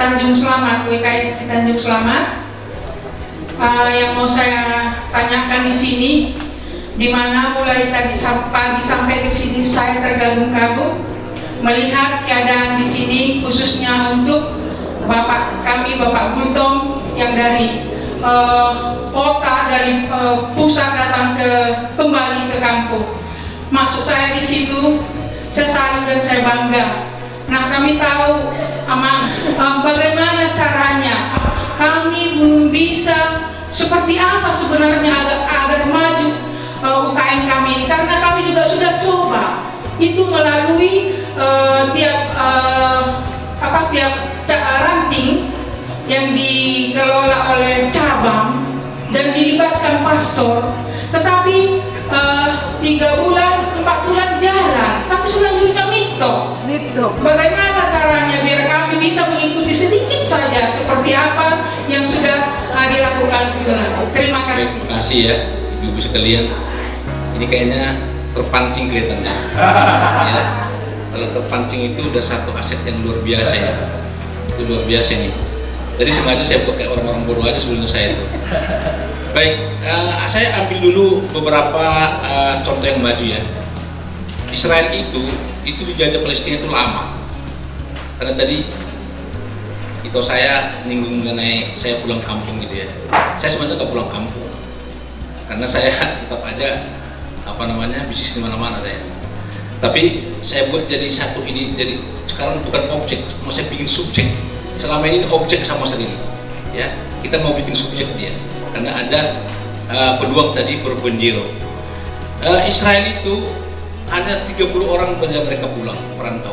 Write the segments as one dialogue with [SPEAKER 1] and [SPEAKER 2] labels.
[SPEAKER 1] Tanjung Selamat, WKI Tanjung Selamat. Yang mau saya tanyakan di sini, di mana mulai tadi pagi sampai ke sini saya tergagum-gagum melihat keadaan di sini, khususnya untuk Bapak kami, Bapak Gultom yang dari kota, dari pusat datang kembali ke kampung. Maksud saya di situ, saya salut dan saya bangga. Nah, kami tahu bagaimana caranya. Kami belum bisa seperti apa sebenarnya agar maju UKM kami, karena kami juga sudah coba itu melalui tiap ranting yang dikelola oleh cabang dan dilibatkan pastor, tetapi 3 bulan, 4 bulan jalan, tapi selanjutnya mito. Bagaimana caranya biar kami bisa mengikuti sedikit saja seperti apa yang sudah dilakukan? Terima kasih.
[SPEAKER 2] Terima kasih ya, ibu sekalian. Ini kayaknya terpancing kelihatannya. Ya, kalau terpancing itu udah satu aset yang luar biasa ya. Itu luar biasa nih. Jadi sengaja saya buat kayak orang-orang bodoh aja sebelumnya saya itu. Baik, saya ambil dulu beberapa contoh yang maju ya. Israel itu dijajah Palestina itu lama. Karena tadi itu saya nyinggung mengenai saya pulang kampung gitu ya. Saya sebenarnya nggak pulang kampung, karena saya tetap aja bisnis di mana-mana saya. Tapi saya buat jadi satu ini, jadi sekarang bukan objek, mau saya bikin subjek. Selama ini objek sama sendiri, ya kita mau bikin subjek dia, karena ada peluang tadi berbenjiro. Israel itu ada 30 orang saja mereka pulang perantau,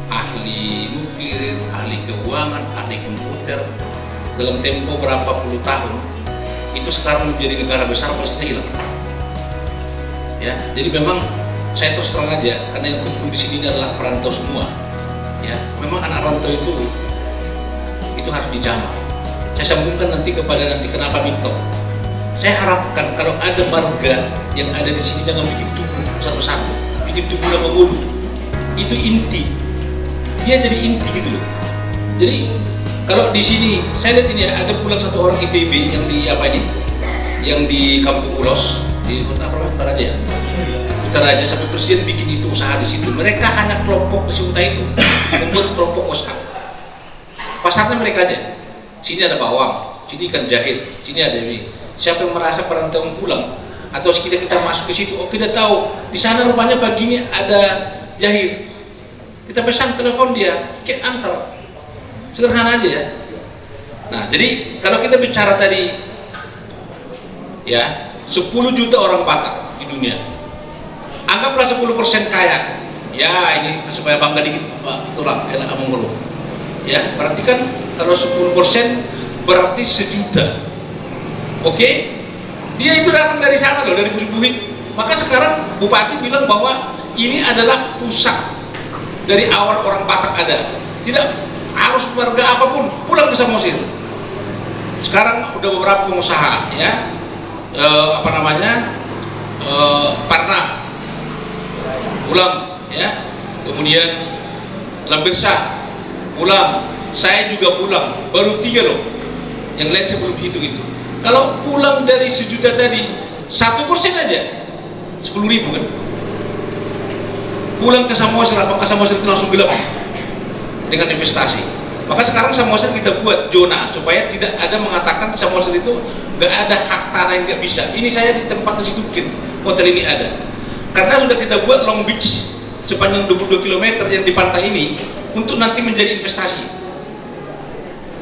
[SPEAKER 2] ahli nuklir, ahli keuangan, ahli komputer, dalam tempo berapa puluh tahun itu sekarang menjadi negara besar, Palestina hilang. Ya, jadi memang saya terus terang aja, karena yang kumpul di sini adalah perantau semua. Ya, memang anak rantau itu harus dijamah. Saya sambungkan nanti kenapa mito. Saya harapkan kalau ada marga yang ada di sini jangan bikin tubuh satu-satu, bikin tubuh yang mengulu. Itu inti. Dia jadi inti gitu loh. Jadi kalau di sini saya lihat ini ya, ada pulang satu orang IPB yang di yang di Kampung Ulos di kota Utaraja. Utaraja sampai presiden bikin itu usaha di situ. Mereka hanya kelompok di Suta itu membuat kelompok WhatsApp. Pasarnya mereka aja. Sini ada bawang, sini ikan jahit, sini ada ini. Siapa yang merasa perantau pulang atau kita masuk ke situ, oh kita tahu di sana rupanya pagi ini ada jahit. Kita pesan telepon dia, kita antar. Sederhana aja ya. Nah, jadi kalau kita bicara tadi ya 10 juta orang Batak di dunia, anggaplah 10% kaya ya, ini supaya bangga dikit Pak tulang enak ngomong ya, berarti kan kalau 10% berarti 1 juta. Oke, dia itu datang dari sana loh, dari Busubuhin. Maka sekarang Bupati bilang bahwa ini adalah pusat dari awal orang Batak ada, tidak harus warga apapun pulang ke Samosir. Sekarang udah beberapa pengusaha ya, Parna pulang ya, kemudian Lambersah pulang, saya juga pulang, baru 3 loh, yang lain sebelum itu gitu. Kalau pulang dari 1 juta tadi 1% aja 10.000 kan, pulang ke Samosir, apakah Samosir itu langsung gelap dengan investasi? Maka sekarang Samosir kita buat zona supaya tidak ada mengatakan Samosir itu nggak ada hak tanah yang nggak bisa. Ini saya di tempat situ hotel ini ada, karena sudah kita buat Long Beach sepanjang 22 km yang di pantai ini untuk nanti menjadi investasi.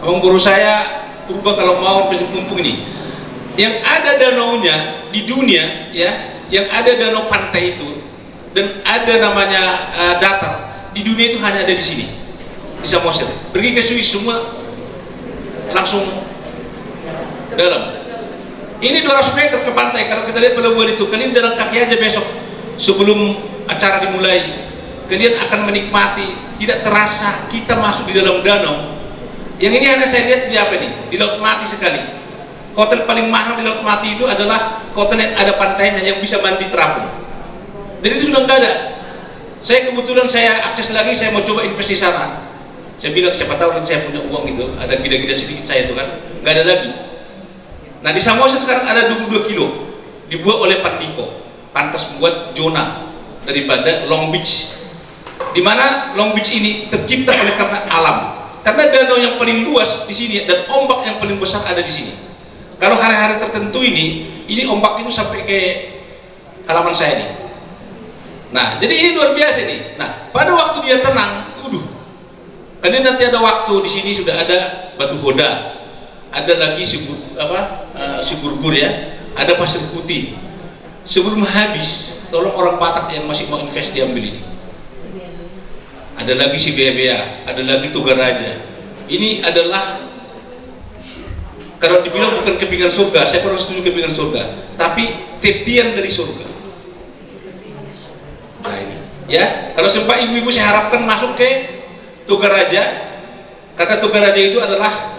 [SPEAKER 2] Abang guru saya Purba kalau mau mumpung ini, yang ada danaunya di dunia ya, yang ada danau pantai itu dan ada namanya datar di dunia itu hanya ada di sini, di Samosir. Pergi ke Swiss semua langsung dalam. Ini 200 meter ke pantai. Kalau kita lihat pelabuhan itu, kalian jalan kaki aja besok sebelum acara dimulai, kalian akan menikmati, tidak terasa kita masuk di dalam danau. Yang ini hanya saya lihat di apa nih, di Laut Mati sekali. Hotel paling mahal di Laut Mati itu adalah hotel yang ada pantainya, yang bisa mandi terapung. Jadi itu sudah nggak ada. Saya kebetulan saya akses lagi, saya mau coba investasi sana. Saya bilang siapa tahu nanti saya punya uang gitu, ada gida-gida sedikit saya itu kan, nggak ada lagi. Nah di Samosir sekarang ada 22 kilo dibuat oleh Pandiko, pantas buat zona daripada Long Beach, di mana Long Beach ini tercipta oleh karena alam, karena danau yang paling luas di sini dan ombak yang paling besar ada di sini. Kalau hari-hari tertentu ini ombak itu sampai ke halaman saya nih. Nah jadi ini luar biasa nih. Nah pada waktu dia tenang, karena nanti ada waktu di sini sudah ada batu hoda, ada lagi Siburgur ya, ada pasir putih. Sebelum habis, tolong orang Batak yang masih mau invest diambil ini. Ada lagi si Bea, ada lagi Tugaraja. Ini adalah, kalau dibilang bukan kepingan surga, saya kurang setuju kepingan surga, tapi tepian dari surga. Nah ini, ya, kalau sempat ibu-ibu saya harapkan masuk ke Tugaraja, karena Tugaraja itu adalah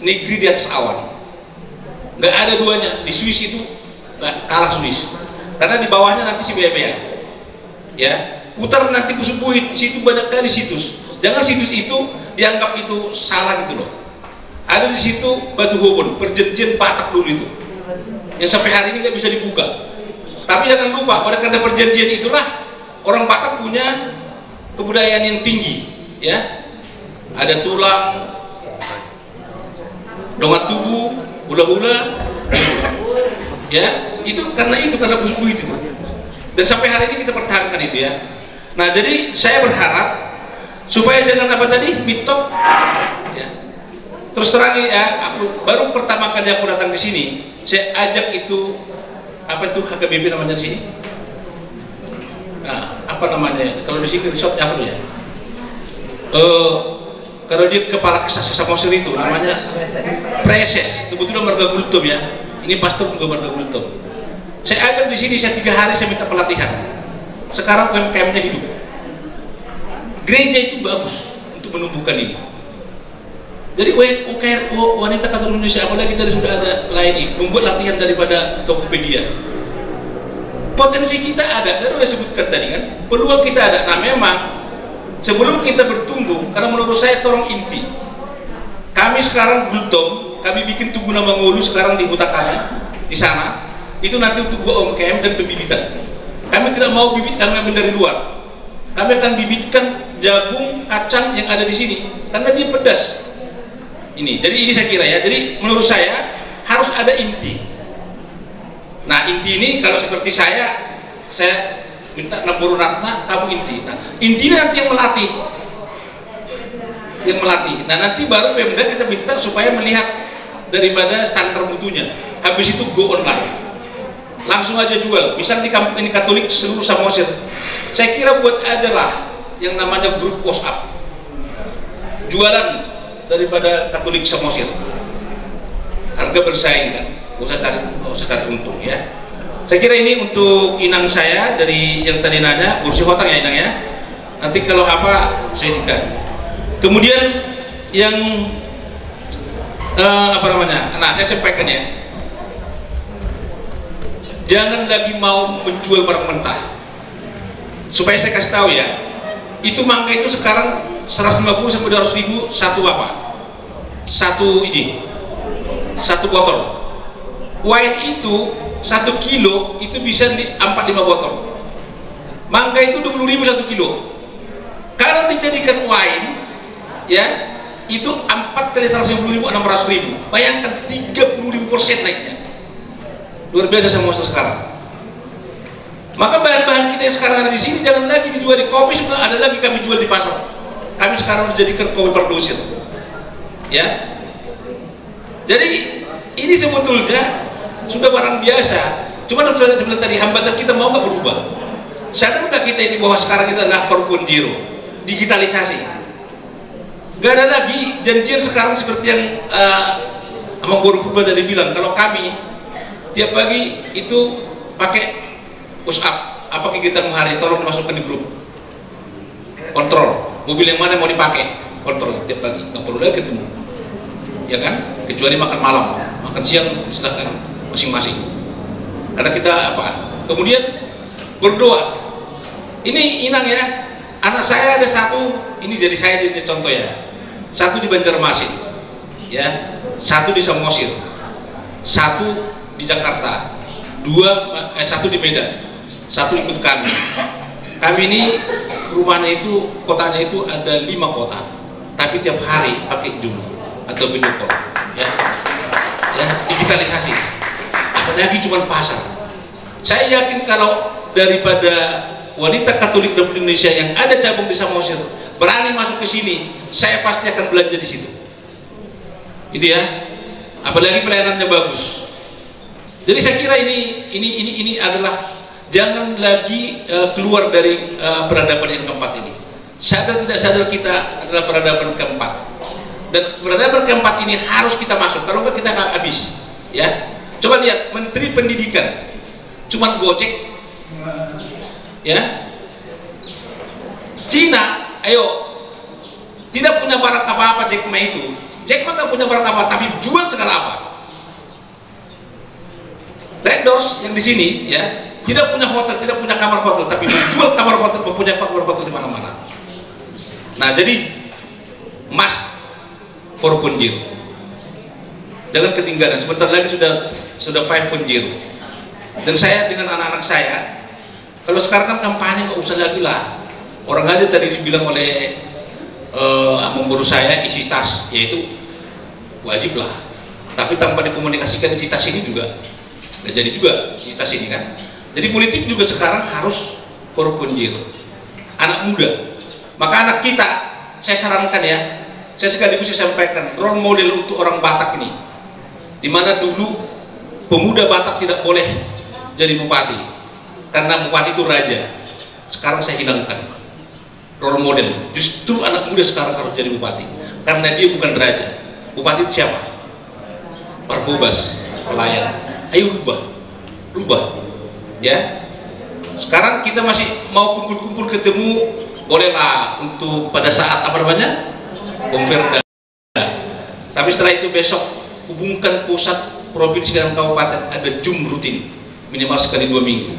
[SPEAKER 2] negeri di atas awan, nggak ada duanya. Di Swiss itu nggak kalah Swiss, karena di bawahnya nanti si Bea, ya, putar nanti Pusupuit, situ banyak kali situs. Jangan situs itu dianggap itu salah gitu loh. Ada di situ Batu Hobon, perjanjian Batak dulu itu, yang sampai hari ini nggak bisa dibuka. Tapi jangan lupa, pada karena perjanjian itulah orang Batak punya kebudayaan yang tinggi. Ya, ada tulang, dongat tubuh, hula-hula, ya, itu karena Pusupuit itu. Dan sampai hari ini kita pertahankan itu ya. Nah, jadi saya berharap supaya jangan apa tadi mitok, ya. Terus terang ya, aku baru pertama kali aku datang ke sini, saya ajak itu apa itu HKBP namanya di sini? Nah, apa namanya? Kalau di sini resort apa ya? Kalau dia kepala kesaksa Samosir itu namanya Preses, kebetulan warga Gultom ya. Ini pastor juga warga Gultom. Saya ajak di sini, saya 3 hari saya minta pelatihan. Sekarang UMKM-nya hidup. Gereja itu bagus untuk menumbuhkan ini. Jadi wanita Katolik Indonesia, apalagi dari sudah ada lain membuat latihan daripada Tokopedia. Potensi kita ada, saya sudah sebutkan tadi kan, peluang kita ada. Nah memang sebelum kita bertumbuh, karena menurut saya tolong inti, kami sekarang Gultom, kami bikin tugu nama Ngolu sekarang di hutan kami di sana, itu nanti untuk UMKM dan pembibitan. Kami tidak mau bibit kami ambil dari luar, kami akan bibitkan jagung, kacang yang ada di sini, karena dia pedas. Ini, jadi ini saya kira ya, jadi menurut saya harus ada inti. Nah inti ini kalau seperti saya minta Naburu Ratna, kamu inti. Nah, intinya nanti yang melatih. Nah, nanti baru Pemda kita minta supaya melihat daripada standar mutunya. Habis itu go online, langsung aja jual. Misal di kampung ini Katolik seluruh Samosir, saya kira buat aja lah yang namanya grup WhatsApp, jualan daripada Katolik Samosir. Harga bersaing kan, usah cari untung ya. Saya kira ini untuk inang saya dari yang tadi nanya, kursi hotang ya inang ya. Nanti kalau apa saya ikat. Kemudian yang apa namanya? Nah saya sampaikan ya, jangan lagi mau menjual barang mentah. Supaya saya kasih tahu ya, itu mangga itu sekarang 150 sampai 200 ribu satu apa? Satu botol. Wine itu 1 kilo itu bisa di 4-5 botol. Mangga itu 20.000 1 kilo. Kalau dijadikan wine, ya itu 4 kali 150.000 600.000. Bayangkan 30.000% naiknya. Luar biasa sama sekarang. Maka bahan-bahan kita yang sekarang ada di sini jangan lagi dijual di kopi, sudah ada lagi kami jual di pasar. Kami sekarang dijadikan kopi producer. Ya. Jadi ini sebetulnya sudah barang biasa. Cuma sudah bilang tadi, hambatan kita mau nggak berubah. Sadar nggak kita ini bahwa sekarang kita adalah 4.0, digitalisasi. Nggak ada lagi janjian sekarang seperti yang sama Guru Kuba tadi bilang. Kalau kami tiap pagi itu pakai push up, apa kegiatan hari, tolong masukkan di grup. Kontrol mobil yang mana mau dipakai, kontrol tiap pagi. Nggak perlu lagi ketemu, ya kan? Kecuali makan malam, makan siang silahkan masing-masing. Karena kita apa? Kemudian berdoa. Ini inang ya, anak saya ada satu, ini jadi saya jadi contoh ya. 1 di Banjarmasin, ya, 1 di Samosir, 1 di Jakarta, 1 di Medan, 1 ikut kami. Kami ini rumahnya itu, kotanya itu ada 5 kota, tapi tiap hari pakai Zoom atau video call, ya, digitalisasi. Apalagi cuma pasar. Saya yakin kalau daripada wanita Katolik Republik Indonesia yang ada cabang di Samosir berani masuk ke sini, saya pasti akan belanja di situ. Itu ya. Apalagi pelayanannya bagus. Jadi saya kira ini adalah jangan lagi keluar dari peradaban yang keempat ini. Sadar tidak sadar kita adalah peradaban keempat. Dan peradaban keempat ini harus kita masuk. Kalau enggak kita nggak habis. Ya. Coba lihat Menteri Pendidikan cuman Gojek, ya. Cina, ayo, tidak punya barang apa-apa Jack Ma itu. Jack Ma nggak punya barang apa, tapi jual segala apa. Red Doors yang di sini, ya, tidak punya hotel, tidak punya kamar hotel, tapi menjual kamar hotel, punya kamar hotel di mana-mana. Nah, jadi must for Punjir. Jangan ketinggalan. Sebentar lagi sudah 5.0. Dan saya dengan anak-anak saya, kalau sekarang kan kampanye nggak usah lagi lah. Orang aja tadi dibilang oleh memburu saya isi tas, yaitu wajib lah. Tapi tanpa dikomunikasikan isi tas ini juga nggak jadi juga isi tas ini kan. Jadi politik juga sekarang harus for Punjir. Anak muda. Maka anak kita, saya sarankan ya, saya sekaligus saya sampaikan role model untuk orang Batak ini. Dimana dulu pemuda Batak tidak boleh jadi bupati karena bupati itu raja. Sekarang saya hilangkan role model. Justru anak muda sekarang harus jadi bupati karena dia bukan raja. Bupati itu siapa? Parbobas, pelayan. Ayo rubah, ya. Sekarang kita masih mau kumpul-kumpul ketemu, bolehlah untuk pada saat apa namanya Konferda. Tapi setelah itu besok hubungkan pusat, provinsi dan kabupaten, ada Zoom rutin minimal sekali 2 minggu.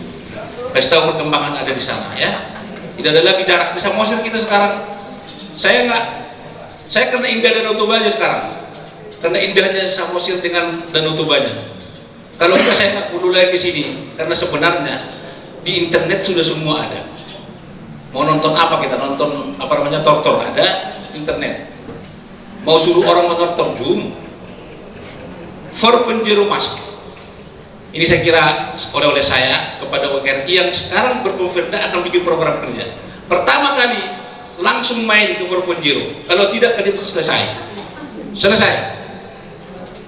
[SPEAKER 2] Kasih tahu perkembangan ada di sana, ya. Tidak ada lagi jarak. Bisa Samosir kita sekarang. Saya karena indah Danau Tobanya sekarang, karena indahnya Samosir dengan Danau Tobanya. Kalau enggak saya nggak perlu lagi ke sini, karena sebenarnya di internet sudah semua ada. Mau nonton apa kita nonton apa namanya tortor ada internet. Mau suruh orang menonton Zoom. For Punjir Mas. Ini saya kira oleh saya kepada WKRI yang sekarang berkonferda akan bikin program kerja. Pertama kali langsung main ke Punjir. Kalau tidak kan itu selesai.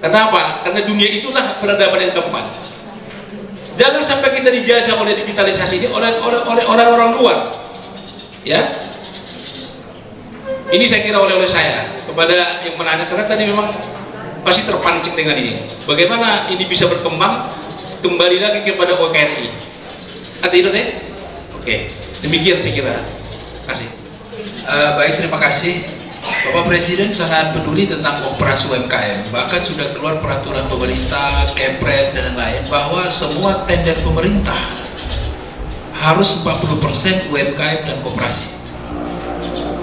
[SPEAKER 2] Kenapa? Karena dunia itulah peradaban yang keempat. Jangan sampai kita dijajah oleh digitalisasi ini oleh orang-orang luar. Ya. Ini saya kira oleh saya kepada yang menanya, karena tadi memang pasti terpancing dengan ini. Bagaimana ini bisa berkembang? Kembali lagi kepada OKRI. Ada Indonesia? Oke, demikian saya kira. Terima kasih.
[SPEAKER 3] Baik, terima kasih. Bapak Presiden sangat peduli tentang operasi UMKM. Bahkan sudah keluar peraturan pemerintah, Kepres dan lain-lain bahwa semua tender pemerintah harus 40% UMKM dan koperasi.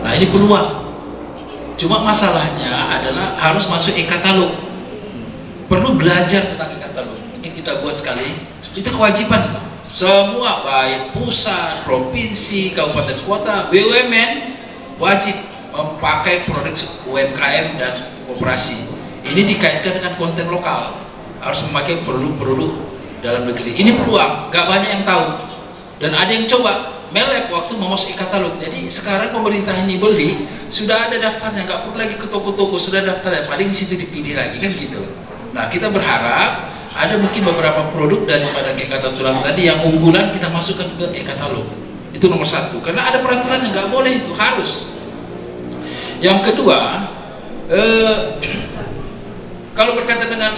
[SPEAKER 3] Nah, ini peluang. Cuma masalahnya adalah harus masuk e-katalog. Perlu belajar tentang e-katalog. Mungkin kita buat sekali. Itu kewajiban semua, baik pusat, provinsi, kabupaten kota, BUMN wajib memakai produk UMKM dan koperasi. Ini dikaitkan dengan konten lokal. Harus memakai produk-produk dalam negeri. Ini peluang, gak banyak yang tahu. Dan ada yang coba melek waktu mau masuk e-katalog. Jadi sekarang pemerintah ini beli sudah ada daftarnya, nggak perlu lagi ke toko-toko, sudah daftarnya, paling di situ dipilih lagi kan gitu. Nah, kita berharap ada mungkin beberapa produk daripada e-katalog tulang tadi yang unggulan kita masukkan ke e-katalog. Itu nomor 1, karena ada peraturan yang nggak boleh, itu harus. Yang kedua, kalau berkaitan dengan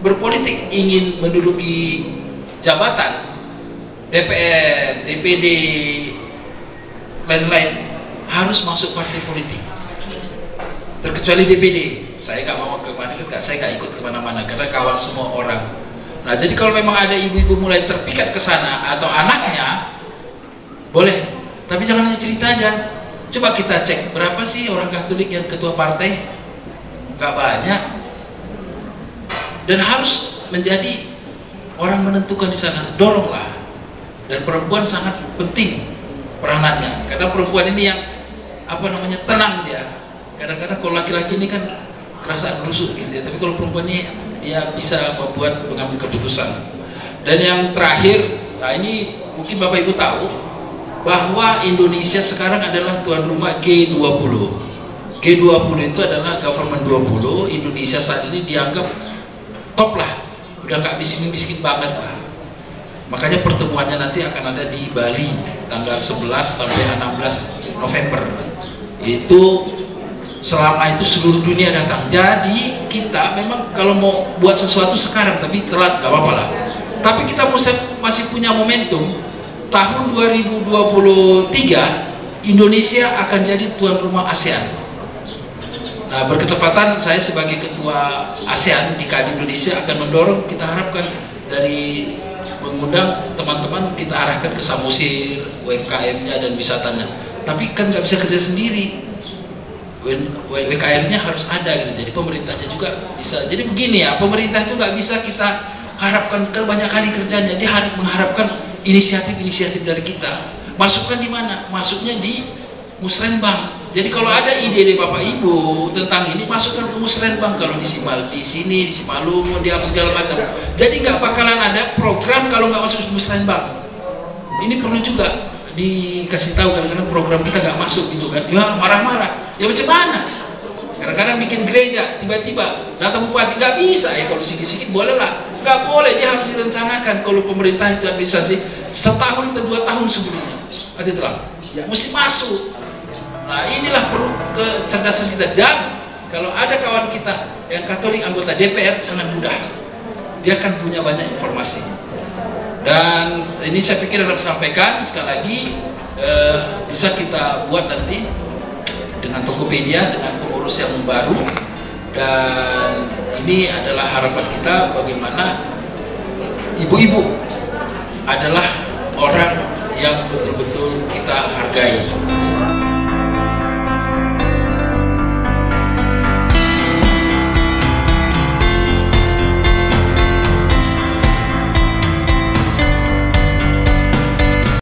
[SPEAKER 3] berpolitik ingin menduduki jabatan DPR, DPD, lain-lain harus masuk partai politik. Terkecuali DPD, saya nggak mau saya nggak ikut kemana-mana karena kawan semua orang. Nah, jadi kalau memang ada ibu-ibu mulai terpikat ke sana atau anaknya, boleh. Tapi jangan hanya cerita aja. Coba kita cek berapa sih orang Katolik yang ketua partai? Gak banyak. Dan harus menjadi orang menentukan di sana. Doronglah. Dan perempuan sangat penting peranannya, karena perempuan ini yang tenang dia. Kadang-kadang kalau laki-laki ini kan kerasa gerusuk gitu ya, tapi kalau perempuan ini dia bisa membuat mengambil keputusan. Dan yang terakhir, nah ini mungkin Bapak Ibu tahu bahwa Indonesia sekarang adalah tuan rumah G20. G20 itu adalah government 20. Indonesia saat ini dianggap top lah, udah nggak miskin-miskin banget lah. Makanya pertemuannya nanti akan ada di Bali tanggal 11 sampai 16 November. Itu selama itu seluruh dunia datang. Jadi kita memang kalau mau buat sesuatu sekarang, tapi telat gak apa-apa lah. Tapi kita masih punya momentum. Tahun 2023 Indonesia akan jadi tuan rumah ASEAN. Nah, berketepatan saya sebagai ketua ASEAN di KAD Indonesia akan mendorong, kita harapkan dari mengundang teman-teman, kita arahkan ke Samosir, UMKM-nya dan wisatanya. Tapi kan nggak bisa kerja sendiri, WKM-nya harus ada gitu. Jadi pemerintahnya juga bisa. Jadi begini ya, pemerintah itu nggak bisa kita harapkan, kan banyak kali kerjanya. Dia harus mengharapkan inisiatif-inisiatif dari kita. Masukkan di mana? Masuknya di Musrenbang. Jadi kalau ada ide dari Bapak Ibu tentang ini, masukkan ke Musrenbang. Kalau di sini, di Simalungun, di apa segala macam. Jadi nggak bakalan ada program kalau nggak masuk ke Musrenbang. Ini perlu juga dikasih tahu, kadang-kadang program kita nggak masuk gitu kan. Ya marah-marah. Ya macam mana? Kadang-kadang bikin gereja, tiba-tiba datang bupati, nggak bisa ya. Kalau sikit-sikit boleh lah. Nggak boleh, dia harus direncanakan. Kalau pemerintah itu bisa sih setahun atau 2 tahun sebelumnya. Ada terang. Mesti masuk. Nah, inilah perlu kecerdasan kita. Dan kalau ada kawan kita yang Katolik anggota DPR, sangat mudah, dia akan punya banyak informasi. Dan ini saya pikir harus sampaikan sekali lagi, bisa kita buat nanti dengan Tokopedia, dengan pengurus yang baru. Dan ini adalah harapan kita, bagaimana ibu-ibu adalah orang yang betul-betul kita hargai.